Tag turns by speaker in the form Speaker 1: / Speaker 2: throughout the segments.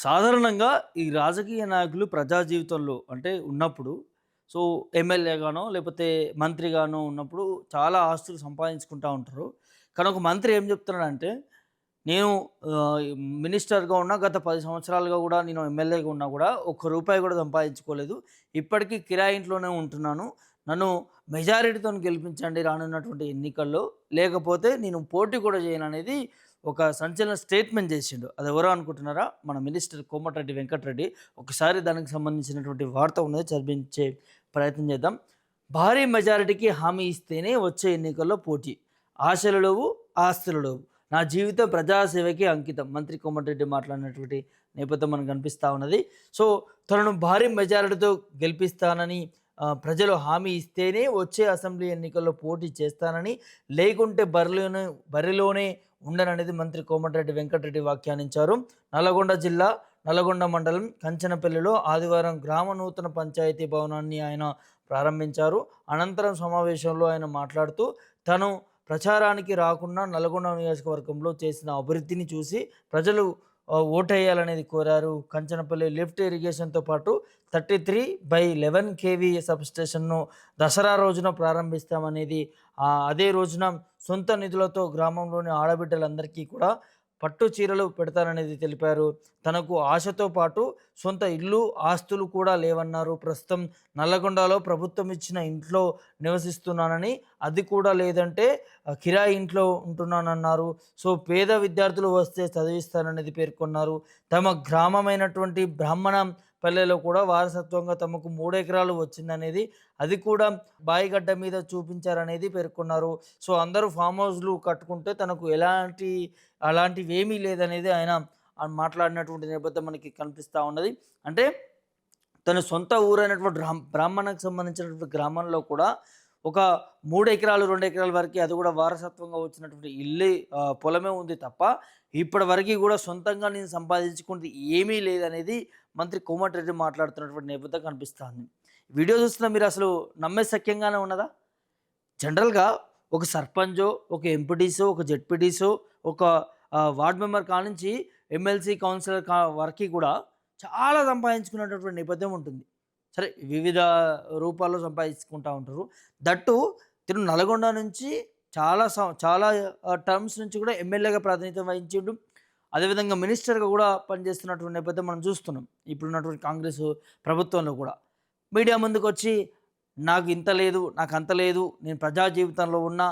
Speaker 1: సాధారణంగా ఈ రాజకీయ నాయకులు ప్రజా జీవితంలో అంటే ఉన్నప్పుడు సో ఎమ్మెల్యేగానో లేకపోతే మంత్రిగానో ఉన్నప్పుడు చాలా ఆస్తులు సంపాదించుకుంటా ఉంటారు. కానీ ఒక మంత్రి ఏం చెప్తున్నాడంటే, నేను ఆహ్, మినిస్టర్‌గా ఉన్నా గత 10 సంవత్సరాలుగా గూడా నేను ఎమ్మెల్యేగా ఉన్నా గూడా ఒక్క రూపాయి గూడా సంపాదించుకోలేదు. ఇప్పటికీ కిరాయి ఇంట్లోనే ఉంటున్నాను. నన్ను మెజారిటీతోని గెలిపించండి రానున్నటువంటి ఎన్నికల్లో. లేకపోతే నేను పోటీ కూడా చేయననేది ఒక సంచలన స్టేట్మెంట్ చేసిండు. అదెవరో అనుకుంటున్నారా? మన మినిస్టర్ కోమటిరెడ్డి వెంకటరెడ్డి. ఒకసారి దానికి సంబంధించినటువంటి వార్త ఉన్నది చర్చించే ప్రయత్నం చేద్దాం. భారీ మెజారిటీకి హామీ ఇస్తేనే వచ్చే ఎన్నికల్లో పోటీ. ఆశలు లేవు, ఆస్తులు లేవు. నా జీవితం ప్రజాసేవకి అంకితం. మంత్రి కోమటిరెడ్డి మాట్లాడినటువంటి నేపథ్యం మనకు కనిపిస్తా ఉన్నది. సో, తనను భారీ మెజారిటీతో గెలిపిస్తానని ప్రజలు హామీ ఇస్తేనే వచ్చే అసెంబ్లీ ఎన్నికల్లో పోటీ చేస్తానని, లేకుంటే బరిలోనే ఉండననేది మంత్రి కోమటిరెడ్డి వెంకటరెడ్డి వ్యాఖ్యానించారు. నల్లగొండ జిల్లా నల్లగొండ మండలం కంచనపల్లిలో ఆదివారం గ్రామ నూతన పంచాయతీ భవనాన్ని ఆయన ప్రారంభించారు. అనంతరం సమావేశంలో ఆయన మాట్లాడుతూ, తను ప్రచారానికి రాకుండా నల్గొండ నియోజకవర్గంలో చేసిన అభివృద్ధిని చూసి ప్రజలు ఓటేయాలనేది కోరారు. కంచనపల్లి లిఫ్ట్ ఇరిగేషన్తో పాటు 33/11 కేవీ సబ్‌స్టేషన్‌ను దసరా రోజున ప్రారంభిస్తామనేది, అదే రోజున సొంత నిధులతో గ్రామంలోని ఆడబిడ్డలందరికీ కూడా పట్టు చీరలు పెడతాననేది తెలిపారు. తనకు ఆశతో పాటు సొంత ఇల్లు, ఆస్తులు కూడా లేవన్నారు. ప్రస్తుతం నల్లగొండలో ప్రభుత్వం ఇచ్చిన ఇంట్లో నివసిస్తున్నానని, అది కూడా లేదంటే కిరాయి ఇంట్లో ఉంటున్నానన్నారు. సో, పేద విద్యార్థులు వస్తే చదివిస్తాననేది పేర్కొన్నారు. తమ గ్రామమైనటువంటి బ్రాహ్మణ పల్లెలో కూడా వారసత్వంగా తమకు 3 ఎకరాలు వచ్చిందనేది, అది కూడా బాయిగడ్డ మీద చూపించారనేది పేర్కొన్నారు. సో, అందరూ ఫామ్ హౌస్‌లు కట్టుకుంటే తనకు అలాంటివేమీ లేదనేది ఆయన మాట్లాడినటువంటి నేపథ్యం మనకి కనిపిస్తా ఉన్నది. అంటే తన సొంత ఊరైనటువంటి బ్రాహ్మణకు సంబంధించినటువంటి గ్రామంలో కూడా ఒక 3 ఎకరాలు, 2 ఎకరాల వరకే, అది కూడా వారసత్వంగా వచ్చినటువంటి పొలమే ఉంది తప్ప, ఇప్పటివరకి కూడా సొంతంగా నేను సంపాదించుకుంది ఏమీ లేదనేది మంత్రి కోమటిరెడ్డి మాట్లాడుతున్నటువంటి నేపథ్యం కనిపిస్తుంది. వీడియో చూస్తున్న మీరు అసలు నమ్మే శక్యంగానే ఉన్నదా? జనరల్‌గా ఒక సర్పంచో, ఒక ఎంపీటీసో, ఒక జెడ్పీటీసో, ఒక వార్డ్ మెంబర్ కానుంచి ఎమ్మెల్సీ, కౌన్సిలర్ వరకి కూడా చాలా సంపాదించుకునేటటువంటి నేపథ్యం ఉంటుంది. సరే, వివిధ రూపాల్లో సంపాదించుకుంటా ఉంటారు. దట్టు తిను నల్గొండ నుంచి చాలా టర్మ్స్ నుంచి కూడా ఎమ్మెల్యేగా ప్రాతినిధ్యం వహించిండు. అదేవిధంగా మినిస్టర్‌గా కూడా పనిచేస్తున్నటువంటి నేపథ్యం మనం చూస్తున్నాం. ఇప్పుడున్నటువంటి కాంగ్రెస్ ప్రభుత్వంలో కూడా. మీడియా ముందుకొచ్చి నాకు ఇంత లేదు, నాకు అంత లేదు, నేను ప్రజా జీవితంలో ఉన్నా,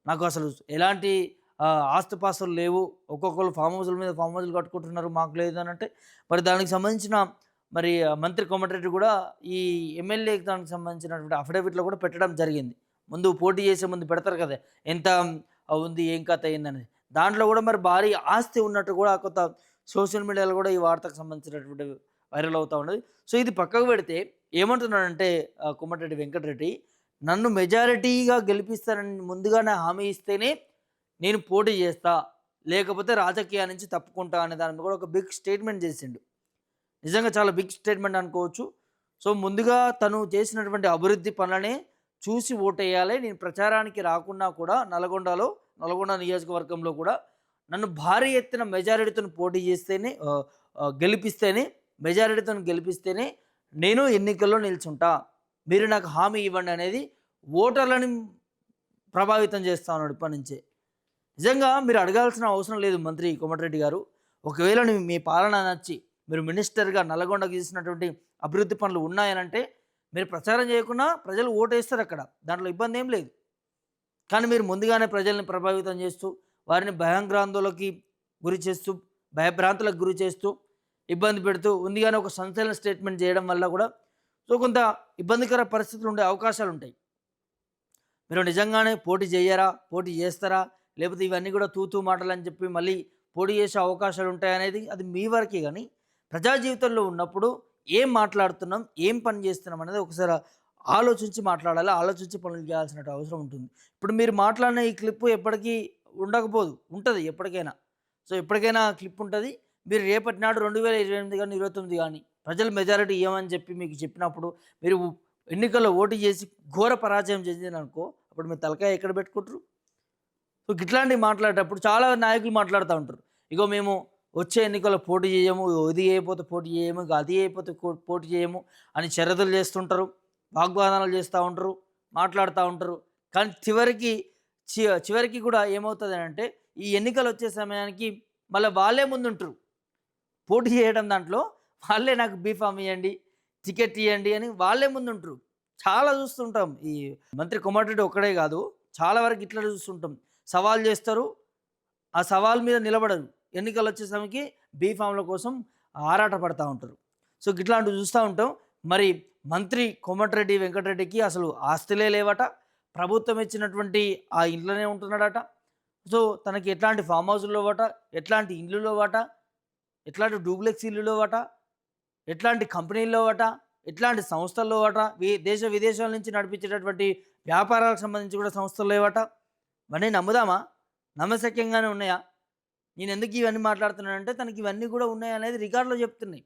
Speaker 1: నాకు అసలు ఎలాంటి ఆస్తుపాస్తులు లేవు, ఒక్కొక్కళ్ళు ఫామ్ హౌస్‌ల మీద ఫామ్ హౌస్‌లు కట్టుకుంటున్నారు, మాకు లేదు అనంటే, మరి దానికి సంబంధించిన మంత్రి కోమటిరెడ్డి కూడా ఈ ఎమ్మెల్యేకి దానికి సంబంధించినటువంటి అఫిడవిట్‌లో కూడా పెట్టడం జరిగింది. ముందు పోటీ చేసే ముందు పెడతారు కదా! ఎంత ఉంది, ఏం కథ ఏందనేది. దాంట్లో కూడా మరి భారీ ఆస్తి ఉన్నట్టు కూడా కొంత సోషల్ మీడియాలో కూడా ఈ వార్తకు సంబంధించినటువంటి వైరల్ అవుతా ఉన్నది. సో, ఇది పక్కకు పెడితే ఏమంటున్నాడంటే కోమటిరెడ్డి వెంకటరెడ్డి, నన్ను మెజారిటీగా గెలిపిస్తానని ముందుగానే హామీ ఇస్తేనే నేను పోటీ చేస్తా, లేకపోతే రాజకీయాల నుంచి తప్పుకుంటా అనే దాని మీద కూడా ఒక బిగ్ స్టేట్మెంట్ చేసిండు. నిజంగా చాలా బిగ్ స్టేట్మెంట్ అనుకోవచ్చు. సో, ముందుగా తను చేసినటువంటి అభివృద్ధి పనులనే చూసి ఓటేయాలి. నేను ప్రచారానికి రాకున్నా కూడా నల్గొండ నియోజకవర్గంలో కూడా నన్ను భారీ ఎత్తున మెజారిటీతోని పోటీ చేస్తేనే గెలిపిస్తేనే నేను ఎన్నికల్లో నిల్చుంటా. మీరు నాకు హామీ ఇవ్వండి అనేది ఓటర్లని ప్రభావితం చేస్తా ఉన్నాడు ఇప్పటినుంచే. నిజంగా మీరు అడగాల్సిన అవసరం లేదు మంత్రి కోమటిరెడ్డి గారు. ఒకవేళ మీ పాలన నచ్చి మీరు మినిస్టర్‌గా నల్గొండకు చేసినటువంటి అభివృద్ధి పనులు ఉన్నాయనంటే, మీరు ప్రచారం చేయకున్నా ప్రజలు ఓటేస్తారక్కడ. దాంట్లో ఇబ్బందేం లేదు. కానీ మీరు ముందుగానే ప్రజల్ని ప్రభావితం చేస్తూ, వారిని భయభ్రాంతులకు గురి చేస్తూ, ఇబ్బంది పెడుతూ, ముందుగానే ఒక సంచలన స్టేట్మెంట్ చేయడం వల్ల కూడా సో, కొంత ఇబ్బందికర పరిస్థితులు ఉండే అవకాశాలుంటాయి. మీరు నిజంగానే పోటీ చేయరా? పోటీ చేస్తారా? లేకపోతే ఇవన్నీ కూడా తూతూ మాటలని చెప్పి మళ్ళీ పోటీ చేసే అవకాశాలుంటాయనేది అది మీ వరకే గానీ, ప్రజా జీవితంలో ఉన్నప్పుడు ఏం మాట్లాడుతున్నాం, ఏం పని చేస్తున్నాం అనేది ఒకసారి ఆలోచించి మాట్లాడాలి. ఆలోచించి పనులు చేయాల్సిన అవసరం ఉంటుంది. ఇప్పుడు మీరు మాట్లాడిన ఈ క్లిప్పు ఎప్పటికీ ఉండకపోదు. ఉంటది ఎప్పటికైనా. సో, ఎప్పటికైనా క్లిప్ ఉంటది. మీరు రేపటి నాడు 2028 గాని, 29 గాని ప్రజలు మెజారిటీ ఇయ్యమని చెప్పి మీకు చెప్పినప్పుడు, మీరు ఎన్నికల్లో ఓటు చేసి ఘోర పరాజయం చెందిందనుకో, అప్పుడు మీ తలకాయ ఎక్కడ పెట్టుకుంటారు? సో, గిట్లాంటివి మాట్లాడేటప్పుడు చాలా నాయకులు మాట్లాడుతా ఉంటారు. ఇగో మేము వచ్చే ఎన్నికల్లో పోటీ చేయము, ఇది అయిపోతే పోటీ చేయము, ఇక అది అయిపోతే పోటీ చేయము అని షరతులు చేస్తుంటారు, వాగ్వాదానాలు చేస్తూ ఉంటారు, మాట్లాడుతూ ఉంటారు. కానీ చివరికి కూడా ఏమవుతుందనంటే ఈ ఎన్నికలు వచ్చే సమయానికి మళ్ళీ వాళ్ళే ముందుంటారు పోటీ చేయడం దాంట్లో. వాళ్ళే నాకు బీఫామ్ ఇవ్వండి, టికెట్ ఇవ్వండి అని వాళ్ళే ముందుంటారు. చాలా చూస్తుంటాం. ఈ మంత్రి కోమటిరెడ్డి ఒక్కడే కాదు, చాలా వరకు ఇట్లా చూస్తుంటాం. సవాల్ చేస్తారు, ఆ సవాల్ మీద నిలబడరు. ఎన్నికలు వచ్చే సమయానికి బీఫామ్ల కోసం ఆరాట పడతా ఉంటారు. సో ఇట్లాంటివి చూస్తూ ఉంటాం. మరి మంత్రి కోమటిరెడ్డి వెంకటరెడ్డికి అసలు ఆస్తులే లేవట, ప్రభుత్వం ఇచ్చినటువంటి ఆ ఇంట్లోనే ఉంటున్నాడట. సో తనకి ఎట్లాంటి ఫామ్ హౌస్లో వాట, ఎట్లాంటి ఇండ్లులో వాట, ఎట్లాంటి డూప్లెక్స్ ఇల్లులో వాట, ఎట్లాంటి కంపెనీల్లో వాట, ఎట్లాంటి సంస్థల్లో వాట, దేశ విదేశాల నుంచి నడిపించేటటువంటి వ్యాపారాలకు సంబంధించి కూడా సంస్థల్లో వాట. ఇవన్నీ నమ్ముదామా? నమ్మశక్యంగానే ఉన్నాయా? నేను ఎందుకు ఇవన్నీ మాట్లాడుతున్నానంటే తనకి ఇవన్నీ కూడా ఉన్నాయి అనేది రికార్డులో చెప్తున్నాయి.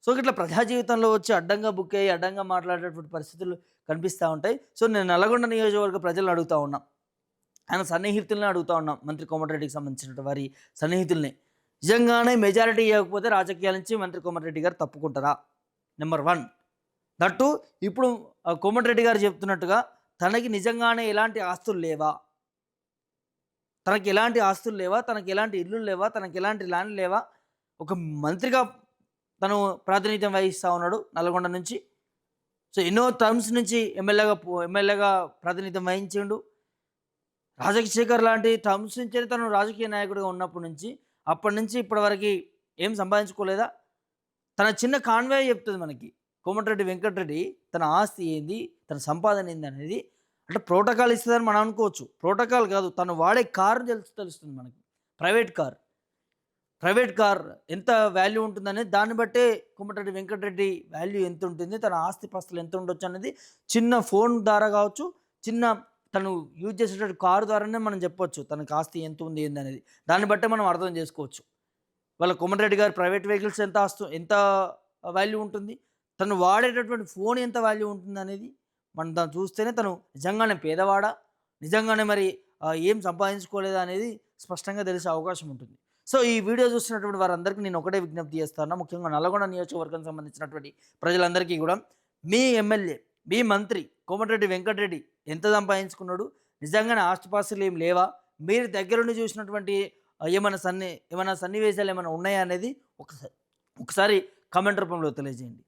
Speaker 1: సో ఇట్లా ప్రజా జీవితంలో వచ్చి అడ్డంగా బుక్ అయ్యి అడ్డంగా మాట్లాడేటటువంటి పరిస్థితులు కనిపిస్తూ ఉంటాయి. సో నేను నల్లగొండ నియోజకవర్గ ప్రజలను అడుగుతూ ఉన్నా, ఆయన సన్నిహితుల్ని అడుగుతూ ఉన్నాం, మంత్రి కోమటిరెడ్డికి సంబంధించిన వారి సన్నిహితుల్ని. నిజంగానే మెజారిటీ ఇవ్వకపోతే రాజకీయాల నుంచి మంత్రి కోమటిరెడ్డి గారు తప్పుకుంటారా? నెంబర్ 1. దట్టు ఇప్పుడు కోమటిరెడ్డి గారు చెప్తున్నట్టుగా తనకి నిజంగానే ఎలాంటి ఆస్తులు లేవా, తనకి ఎలాంటి ఆస్తులు లేవా, తనకి ఎలాంటి ఇల్లులు లేవా, తనకి ఎలాంటి ల్యాండ్ లేవా? ఒక మంత్రిగా తను ప్రాతినిధ్యం వహిస్తూ ఉన్నాడు నల్గొండ నుంచి. సో ఎన్నో టర్మ్స్ నుంచి ఎమ్మెల్యేగా ప్రాతినిధ్యం వహించిండు. రాజశేఖర్ లాంటి టర్మ్స్ నుంచి తను రాజకీయ నాయకుడిగా ఉన్నప్పటి నుంచి అప్పటి నుంచి ఇప్పటివరకు ఏం సంపాదించుకోలేదా? తన చిన్న కాన్వే చెప్తుంది మనకి కోమటిరెడ్డి వెంకటరెడ్డి తన ఆస్తి ఏంది, తన సంపాదన ఏంది అనేది. అంటే ప్రోటోకాల్ ఇస్తుందని మనం అనుకోవచ్చు, ప్రోటోకాల్ కాదు, తను వాడే కారు తెలుస్తుంది మనకి. ప్రైవేట్ కార్ ఎంత వాల్యూ ఉంటుందనేది దాన్ని బట్టే కోమటిరెడ్డి వెంకటరెడ్డి వాల్యూ ఎంత ఉంటుంది, తన ఆస్తి పాస్తులు ఎంత ఉండొచ్చు అనేది చిన్న ఫోన్ ద్వారా కావచ్చు, చిన్న తను యూజ్ చేసేటటువంటి కారు ద్వారానే మనం చెప్పొచ్చు తనకు ఆస్తి ఎంత ఉంది ఏంది అనేది. దాన్ని బట్టే మనం అర్థం చేసుకోవచ్చు వాళ్ళ కోమటిరెడ్డి గారి ప్రైవేట్ వెహికల్స్ ఎంత వాల్యూ ఉంటుంది, తను వాడేటటువంటి ఫోన్ ఎంత వాల్యూ ఉంటుంది అనేది మనం దాన్ని చూస్తేనే తను నిజంగానే పేదవాడా, నిజంగానే మరి ఏం సంపాదించుకోలేదా అనేది స్పష్టంగా తెలిసే అవకాశం ఉంటుంది. సో ఈ వీడియో చూస్తున్నటువంటి వారందరికీ నేను ఒకటే విజ్ఞప్తి చేస్తాను, ముఖ్యంగా నల్గొండ నియోజకవర్గానికి సంబంధించినటువంటి ప్రజలందరికీ కూడా, మీ ఎమ్మెల్యే, మీ మంత్రి కోమటిరెడ్డి వెంకటరెడ్డి ఎంత సంపాదించుకున్నాడు, నిజంగానే ఆస్తిపాస్తులు ఏం లేవా, మీరు దగ్గరుండి చూసినటువంటి ఏమైనా సన్నివేశాలు ఏమైనా ఉన్నాయా అనేది ఒకసారి కామెంట్ రూపంలో తెలియజేయండి.